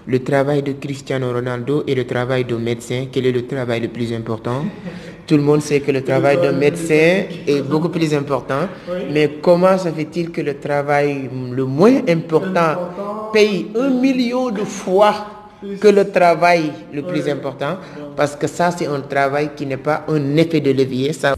le travail de Cristiano Ronaldo et le travail de médecin. Quel est le travail le plus important? Tout le monde sait que le travail d'un médecin est beaucoup plus important. Mais comment se fait-il que le travail le moins important paye 1 million de fois que le travail le plus important? Parce que ça, c'est un travail qui n'est pas un effet de levier. Ça...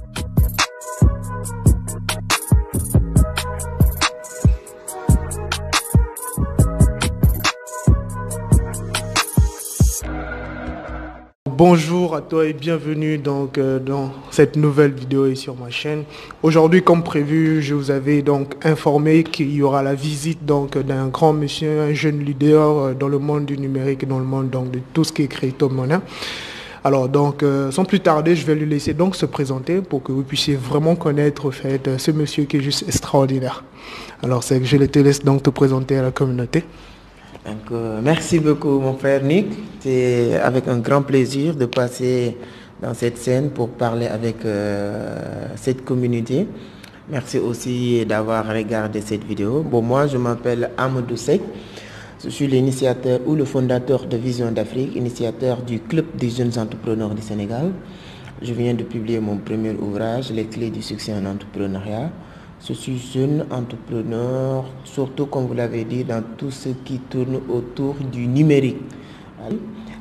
Bonjour à toi et bienvenue donc dans cette nouvelle vidéo et sur ma chaîne. Aujourd'hui, comme prévu, je vous avais donc informé qu'il y aura la visite donc d'un grand monsieur, un jeune leader dans le monde du numérique et dans le monde donc de tout ce qui est crypto-monnaie. Alors donc sans plus tarder, je vais lui laisser donc se présenter pour que vous puissiez vraiment connaître en fait ce monsieur qui est juste extraordinaire. Alors c'est que je te laisse donc te présenter à la communauté. Donc, merci beaucoup mon frère Nick, c'est avec un grand plaisir de passer dans cette scène pour parler avec cette communauté. Merci aussi d'avoir regardé cette vidéo. Bon, moi je m'appelle Amadou Seck, je suis l'initiateur ou le fondateur de Vision d'Afrique, initiateur du Club des jeunes entrepreneurs du Sénégal. Je viens de publier mon premier ouvrage, Les clés du succès en entrepreneuriat. Je suis jeune entrepreneur, surtout comme vous l'avez dit, dans tout ce qui tourne autour du numérique.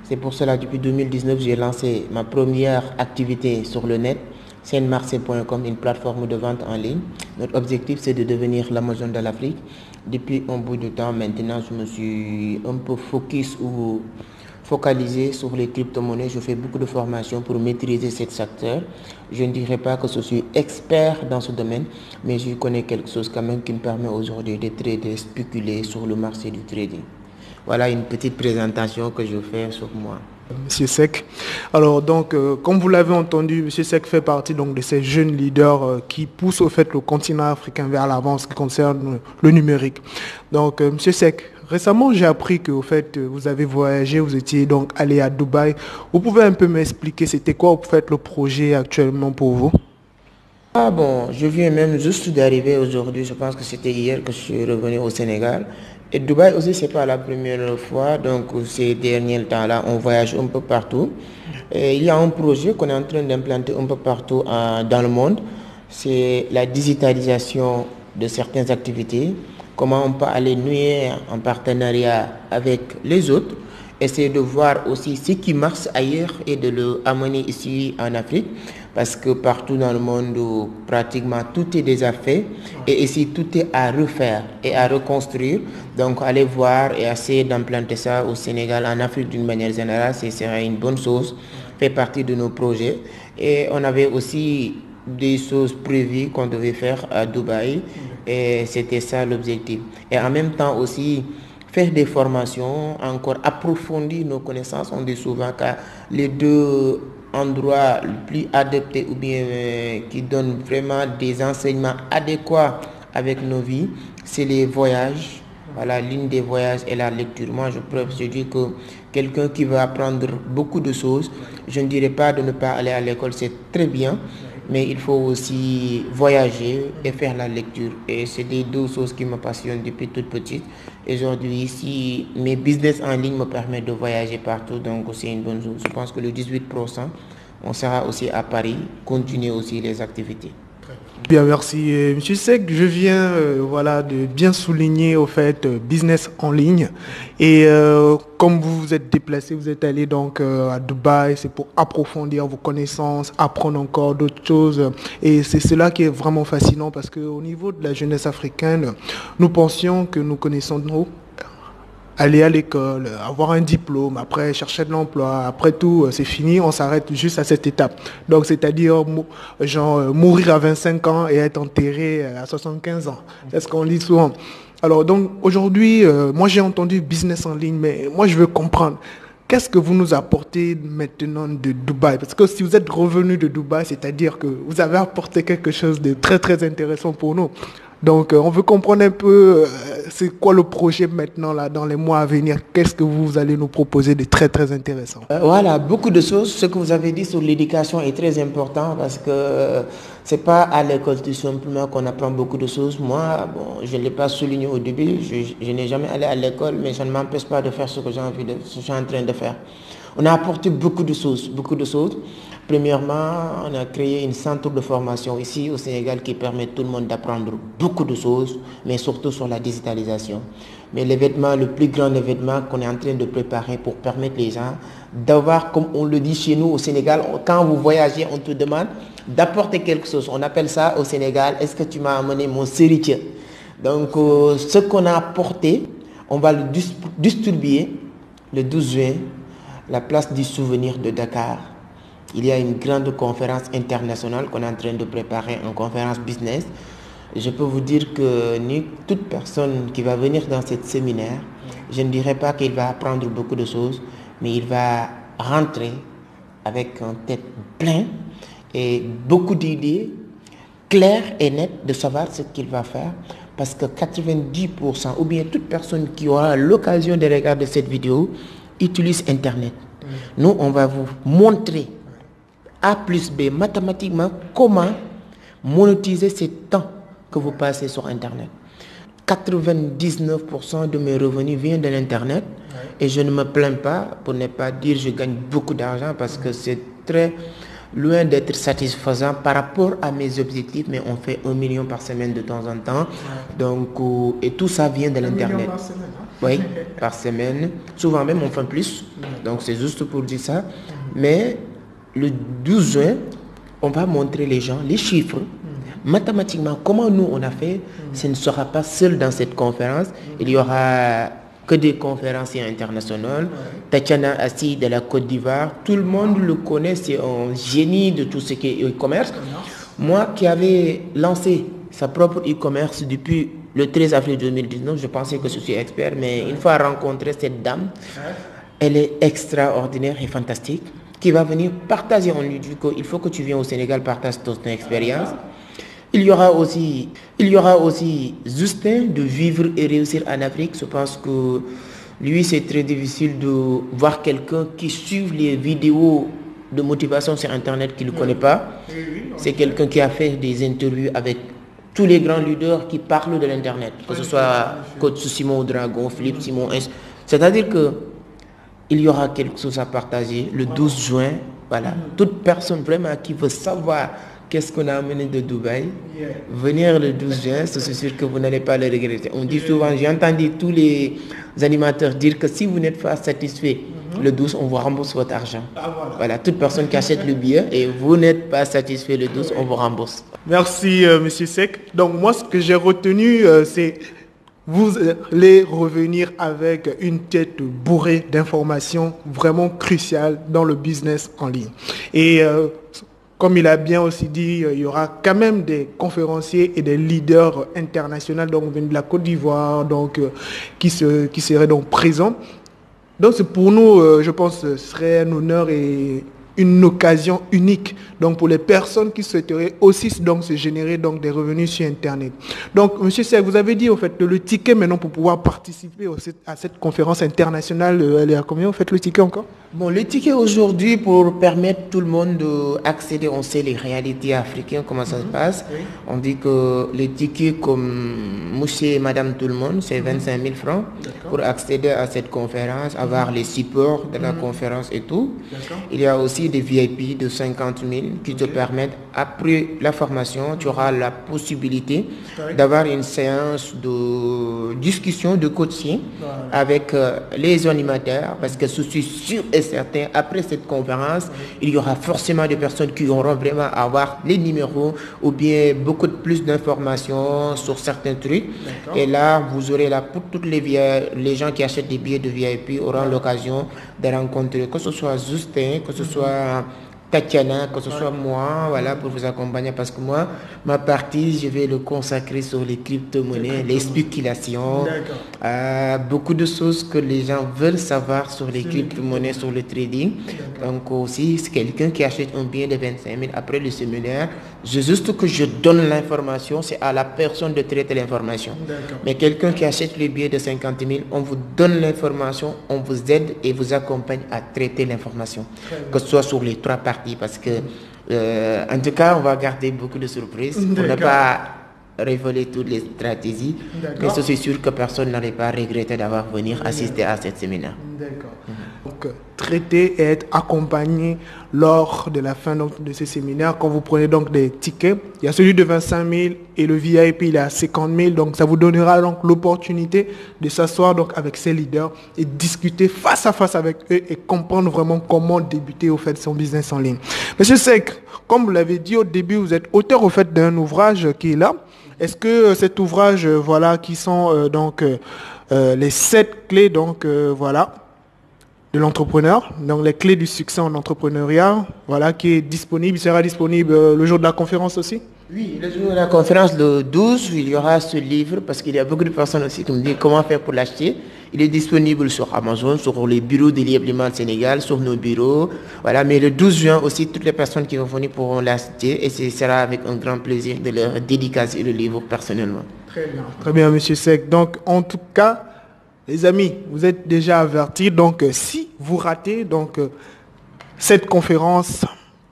C'est pour cela, depuis 2019, j'ai lancé ma première activité sur le net, scenmarché.com, une plateforme de vente en ligne. Notre objectif, c'est de devenir l'Amazon de l'Afrique. Depuis un bout de temps, maintenant, je me suis un peu focalisé sur les crypto-monnaies. Je fais beaucoup de formations pour maîtriser cet secteur. Je ne dirais pas que je suis expert dans ce domaine, mais je connais quelque chose quand même qui me permet aujourd'hui de trader, spéculer sur le marché du trading. Voilà une petite présentation que je fais sur moi. Monsieur Seck. Alors donc, comme vous l'avez entendu, Monsieur Seck fait partie donc de ces jeunes leaders qui poussent au fait le continent africain vers l'avant en ce qui concerne le numérique. Donc, Monsieur Seck, récemment j'ai appris que au fait vous avez voyagé, vous étiez donc allé à Dubaï. Vous pouvez un peu m'expliquer c'était quoi au fait le projet actuellement pour vous? Ah bon, je viens même juste d'arriver aujourd'hui. Je pense que c'était hier que je suis revenu au Sénégal. Et Dubaï aussi, c'est pas la première fois. Donc, ces derniers temps-là, on voyage un peu partout. Et il y a un projet qu'on est en train d'implanter un peu partout dans le monde. C'est la digitalisation de certaines activités. Comment on peut aller nouer en partenariat avec les autres. Essayer de voir aussi ce qui marche ailleurs et de le amener ici en Afrique. Parce que partout dans le monde, pratiquement tout est déjà fait. Et ici, tout est à refaire et à reconstruire. Donc, aller voir et essayer d'implanter ça au Sénégal, en Afrique d'une manière générale, ce serait une bonne chose. Fait partie de nos projets. Et on avait aussi des choses prévues qu'on devait faire à Dubaï. Et c'était ça l'objectif. Et en même temps aussi, faire des formations, encore approfondir nos connaissances. On dit souvent que les deux endroits les plus adaptés ou bien qui donnent vraiment des enseignements adéquats avec nos vies, c'est les voyages. Voilà, l'une des voyages est la lecture. Moi, je dis que quelqu'un qui veut apprendre beaucoup de choses, je ne dirais pas de ne pas aller à l'école, c'est très bien, mais il faut aussi voyager et faire la lecture. Et c'est des deux choses qui me passionnent depuis toute petite. Aujourd'hui, ici, mes business en ligne me permettent de voyager partout, donc c'est une bonne chose. Je pense que le 18%, on sera aussi à Paris, continuer aussi les activités. Bien, merci. Monsieur Seck, je viens voilà, de bien souligner au fait business en ligne. Et comme vous vous êtes déplacé, vous êtes allé donc à Dubaï, c'est pour approfondir vos connaissances, apprendre encore d'autres choses. Et c'est cela qui est vraiment fascinant parce qu'au niveau de la jeunesse africaine, nous pensions que nous connaissons nous. Aller à l'école, avoir un diplôme, après chercher de l'emploi, après tout, c'est fini, on s'arrête juste à cette étape. Donc, c'est-à-dire, genre, mourir à 25 ans et être enterré à 75 ans. C'est ce qu'on dit souvent. Alors, donc, aujourd'hui, moi, j'ai entendu business en ligne, mais moi, je veux comprendre. Qu'est-ce que vous nous apportez maintenant de Dubaï? Parce que si vous êtes revenu de Dubaï, c'est-à-dire que vous avez apporté quelque chose de très, très intéressant pour nous. Donc, on veut comprendre un peu c'est quoi le projet maintenant là, dans les mois à venir. Qu'est-ce que vous allez nous proposer de très très intéressant? Voilà, beaucoup de choses. Ce que vous avez dit sur l'éducation est très important parce que c'est pas à l'école tout simplement qu'on apprend beaucoup de choses. Moi, bon, je ne l'ai pas souligné au début, je n'ai jamais allé à l'école, mais ça ne m'empêche pas de faire ce que j'ai envie de, ce que je suis en train de faire. On a apporté beaucoup de choses, beaucoup de choses. Premièrement, on a créé un centre de formation ici au Sénégal qui permet à tout le monde d'apprendre beaucoup de choses, mais surtout sur la digitalisation. Mais l'événement, le plus grand événement qu'on est en train de préparer pour permettre les gens d'avoir, comme on le dit chez nous au Sénégal, quand vous voyagez, on te demande d'apporter quelque chose. On appelle ça au Sénégal, est-ce que tu m'as amené mon séritier? Donc, ce qu'on a apporté, on va le distribuer le 12 juin, la place du souvenir de Dakar. Il y a une grande conférence internationale qu'on est en train de préparer, une conférence business. Je peux vous dire que toute personne qui va venir dans ce séminaire, je ne dirais pas qu'il va apprendre beaucoup de choses, mais il va rentrer avec une tête pleine et beaucoup d'idées claires et nettes de savoir ce qu'il va faire. Parce que 90% ou bien toute personne qui aura l'occasion de regarder cette vidéo utilise Internet. Nous, on va vous montrer A plus B mathématiquement comment monétiser ce temps que vous passez sur Internet. 99% de mes revenus viennent de l'Internet et je ne me plains pas, pour ne pas dire je gagne beaucoup d'argent parce que c'est très loin d'être satisfaisant par rapport à mes objectifs, mais on fait 1 million par semaine de temps en temps. Donc, et tout ça vient de l'Internet. Oui, par semaine. Souvent même on fait plus. Donc c'est juste pour dire ça. Mais le 12 juin, on va montrer les gens les chiffres. Mathématiquement, comment nous on a fait, ce ne sera pas seul dans cette conférence. Il y aura que des conférenciers internationaux. Tatiana Assi de la Côte d'Ivoire, tout le monde le connaît, c'est un génie de tout ce qui est e-commerce. Moi qui avais lancé sa propre e-commerce depuis le 13 avril 2019, je pensais que je suis expert, mais une fois rencontré cette dame, elle est extraordinaire et fantastique, qui va venir partager. On lui dit qu'il faut que tu viennes au Sénégal, partage ton expérience. Il y aura aussi Justin de Vivre et Réussir en Afrique. Je pense que lui, c'est très difficile de voir quelqu'un qui suit les vidéos de motivation sur Internet qu'il ne connaît pas. C'est quelqu'un qui a fait des interviews avec tous les grands leaders qui parlent de l'Internet, que ce soit Coach Simon Dragon, Philippe Simon. C'est-à-dire qu'il y aura quelque chose à partager le 12 juin. Voilà. Toute personne vraiment qui veut savoir qu'est-ce qu'on a amené de Dubaï, venir le 12 juin, c'est sûr que vous n'allez pas le regretter. On dit souvent, j'ai entendu tous les animateurs dire que si vous n'êtes pas satisfait le 12, on vous rembourse votre argent. Voilà, toute personne qui achète le billet et vous n'êtes pas satisfait le 12, on vous rembourse. Merci, Monsieur Seck. Donc moi, ce que j'ai retenu, c'est vous allez revenir avec une tête bourrée d'informations vraiment cruciales dans le business en ligne. Et comme il a bien aussi dit, il y aura quand même des conférenciers et des leaders internationaux donc venus de la Côte d'Ivoire donc qui seraient donc présents. Donc c'est pour nous, je pense, ce serait un honneur et une occasion unique donc pour les personnes qui souhaiteraient aussi donc se générer donc des revenus sur Internet. Donc Monsieur Seck, vous avez dit au fait le ticket maintenant pour pouvoir participer à cette conférence internationale, elle est à combien au fait le ticket encore? Bon, le ticket aujourd'hui pour permettre tout le monde d'accéder, on sait les réalités africaines, comment ça se passe. On dit que les tickets comme monsieur et madame tout le monde, c'est 25 000 francs pour accéder à cette conférence, avoir les supports de la conférence et tout. Il y a aussi des VIP de 50 000 qui te permettent, après la formation, tu auras la possibilité d'avoir une séance de discussion, de coaching avec les animateurs, parce que je suis sûr et certain, après cette conférence, il y aura forcément des personnes qui auront vraiment à avoir les numéros ou bien beaucoup de plus d'informations sur certains trucs. Et là, vous aurez là, pour toutes les gens qui achètent des billets de VIP auront l'occasion de rencontrer, que ce soit Justin, que ce soit Tatiana, que ce soit moi, voilà, pour vous accompagner, parce que moi, ma partie, je vais le consacrer sur les crypto-monnaies, les spéculations, beaucoup de choses que les gens veulent savoir sur les crypto-monnaies, sur le trading. Donc aussi, c'est quelqu'un qui achète un bien de 25 000 après le séminaire, juste que je donne l'information, c'est à la personne de traiter l'information. Mais quelqu'un qui achète le billet de 50 000, on vous donne l'information, on vous aide et vous accompagne à traiter l'information, que ce soit sur les 3 parties. Parce que, en tout cas, on va garder beaucoup de surprises pour ne pas révéler toutes les stratégies. Mais c'est sûr que personne n'aurait pas regretté d'avoir venu assister à ce séminaire. D'accord. Donc, traiter et être accompagné lors de la fin donc, de ces séminaires. Quand vous prenez donc des tickets, il y a celui de 25 000 et le VIP il est à 50 000. Donc, ça vous donnera donc l'opportunité de s'asseoir donc avec ces leaders et discuter face à face avec eux et comprendre vraiment comment débuter au fait son business en ligne. Monsieur Seck, comme vous l'avez dit au début, vous êtes auteur au fait d'un ouvrage qui est là. Est-ce que cet ouvrage, voilà, qui sont les 7 clés donc voilà de l'entrepreneur, donc les clés du succès en entrepreneuriat, voilà, qui est disponible, il sera disponible le jour de la conférence aussi? Oui, le jour de la conférence, le 12, il y aura ce livre, parce qu'il y a beaucoup de personnes aussi qui me disent comment faire pour l'acheter. Il est disponible sur Amazon, sur les bureaux de l'Implément Sénégal, sur nos bureaux. Voilà, mais le 12 juin aussi, toutes les personnes qui vont venir pourront l'acheter et ce sera avec un grand plaisir de leur dédicacer le livre personnellement. Très bien, monsieur Seck. Donc, en tout cas, les amis, vous êtes déjà avertis. Donc, si vous ratez cette conférence,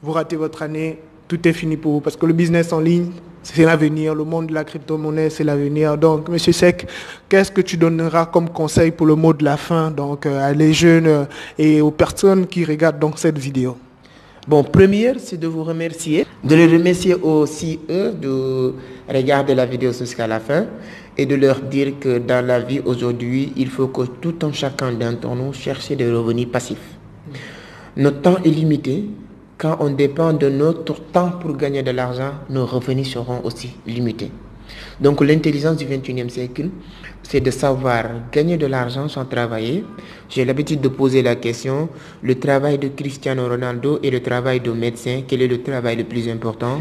vous ratez votre année, tout est fini pour vous. Parce que le business en ligne, c'est l'avenir. Le monde de la crypto-monnaie, c'est l'avenir. Donc, monsieur Seck, qu'est-ce que tu donneras comme conseil pour le mot de la fin donc, à les jeunes et aux personnes qui regardent donc, cette vidéo? Bon, première, c'est de vous remercier, de les remercier aussi eux de regarder la vidéo jusqu'à la fin et de leur dire que dans la vie aujourd'hui, il faut que tout un chacun d'entre nous cherche des revenus passifs. Notre temps est limité. Quand on dépend de notre temps pour gagner de l'argent, nos revenus seront aussi limités. Donc l'intelligence du 21e siècle, c'est de savoir gagner de l'argent sans travailler. J'ai l'habitude de poser la question, le travail de Cristiano Ronaldo et le travail de médecin, quel est le travail le plus important?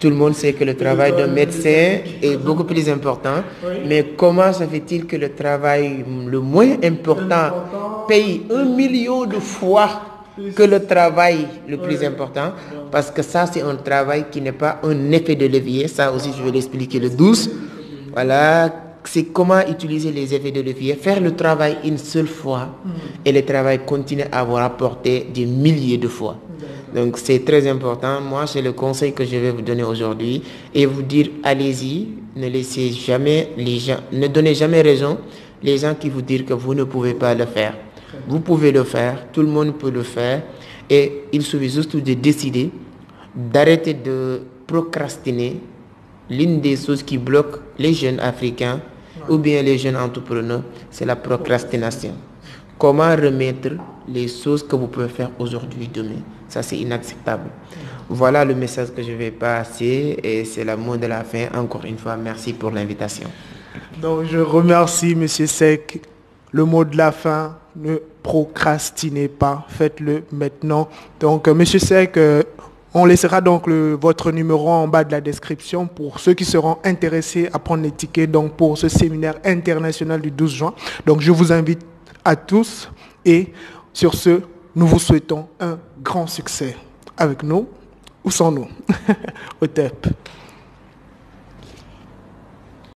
Tout le monde sait que le travail de médecin est beaucoup plus important, mais comment se fait-il que le travail le moins important paye 1 million de fois que le travail le plus important, parce que ça c'est un travail qui n'est pas un effet de levier, ça aussi je vais l'expliquer le 12. Voilà, c'est comment utiliser les effets de levier, faire le travail une seule fois et le travail continue à vous rapporter des milliers de fois. Donc c'est très important. Moi c'est le conseil que je vais vous donner aujourd'hui et vous dire allez-y, ne laissez jamais les gens, ne donnez jamais raison les gens qui vous disent que vous ne pouvez pas le faire. Vous pouvez le faire, tout le monde peut le faire et il suffit juste de décider d'arrêter de procrastiner. L'une des choses qui bloquent les jeunes africains ou bien les jeunes entrepreneurs, c'est la procrastination. Comment remettre les choses que vous pouvez faire aujourd'hui, demain? Ça, c'est inacceptable. Voilà le message que je vais passer et c'est le mot de la fin. Encore une fois, merci pour l'invitation. Donc, je remercie M. Seck. Le mot de la fin, ne procrastinez pas, faites-le maintenant. Donc, M. Seck, on laissera donc votre numéro en bas de la description pour ceux qui seront intéressés à prendre les tickets donc pour ce séminaire international du 12 juin. Donc, je vous invite à tous et sur ce, nous vous souhaitons un grand succès avec nous ou sans nous. Au top.